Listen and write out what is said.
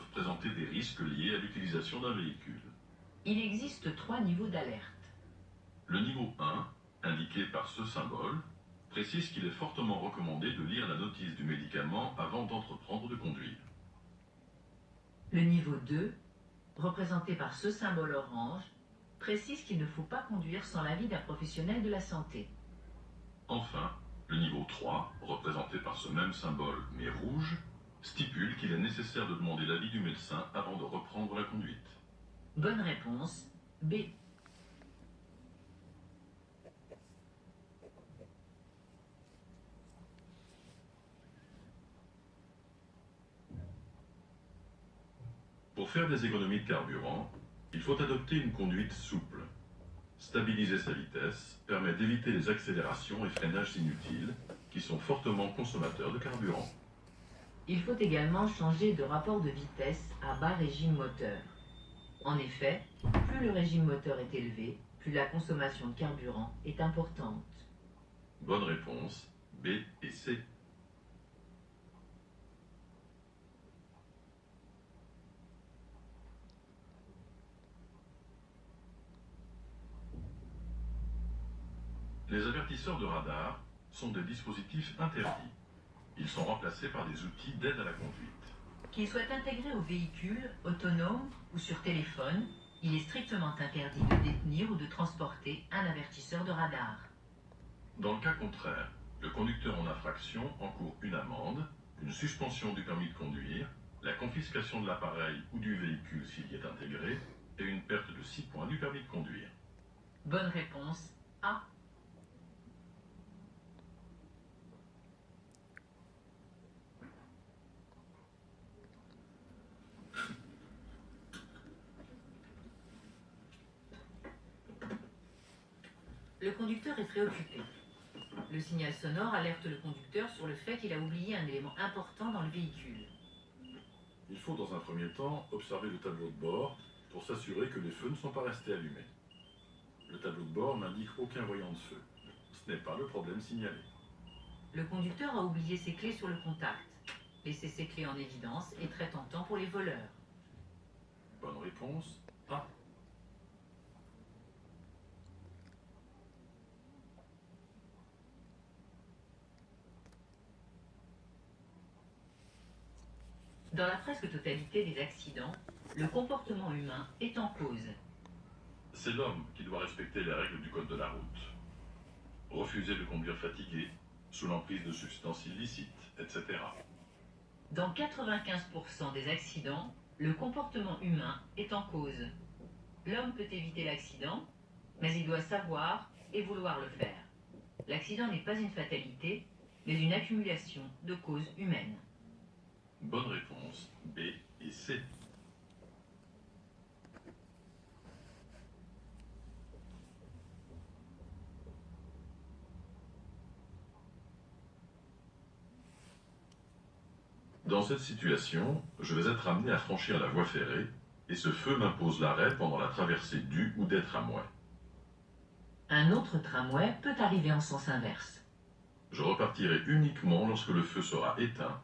peuvent présenter des risques liés à l'utilisation d'un véhicule. Il existe 3 niveaux d'alerte. Le niveau 1, indiqué par ce symbole, précise qu'il est fortement recommandé de lire la notice du médicament avant d'entreprendre de conduire. Le niveau 2, représenté par ce symbole orange, précise qu'il ne faut pas conduire sans l'avis d'un professionnel de la santé. Enfin, le niveau 3, représenté par ce même symbole mais rouge, stipule qu'il est nécessaire de demander l'avis du médecin avant de reprendre la conduite. Bonne réponse, B. Pour faire des économies de carburant, il faut adopter une conduite souple. Stabiliser sa vitesse permet d'éviter les accélérations et freinages inutiles qui sont fortement consommateurs de carburant. Il faut également changer de rapport de vitesse à bas régime moteur. En effet, plus le régime moteur est élevé, plus la consommation de carburant est importante. Bonne réponse, B et C. Les avertisseurs de radar sont des dispositifs interdits. Ils sont remplacés par des outils d'aide à la conduite. Qu'ils soient intégrés au véhicule, autonome ou sur téléphone, il est strictement interdit de détenir ou de transporter un avertisseur de radar. Dans le cas contraire, le conducteur en infraction encourt une amende, une suspension du permis de conduire, la confiscation de l'appareil ou du véhicule s'il y est intégré, et une perte de 6 points du permis de conduire. Bonne réponse, A. Le conducteur est préoccupé. Le signal sonore alerte le conducteur sur le fait qu'il a oublié un élément important dans le véhicule. Il faut dans un premier temps observer le tableau de bord pour s'assurer que les feux ne sont pas restés allumés. Le tableau de bord n'indique aucun voyant de feu. Ce n'est pas le problème signalé. Le conducteur a oublié ses clés sur le contact. Laisser ses clés en évidence est très tentant pour les voleurs. Bonne réponse, A. Dans la presque totalité des accidents, le comportement humain est en cause. C'est l'homme qui doit respecter les règles du code de la route. Refuser de conduire fatigué, sous l'emprise de substances illicites, etc. Dans 95% des accidents, le comportement humain est en cause. L'homme peut éviter l'accident, mais il doit savoir et vouloir le faire. L'accident n'est pas une fatalité, mais une accumulation de causes humaines. Bonne réponse, B et C. Dans cette situation, je vais être amené à franchir la voie ferrée et ce feu m'impose l'arrêt pendant la traversée du ou des tramways. Un autre tramway peut arriver en sens inverse. Je repartirai uniquement lorsque le feu sera éteint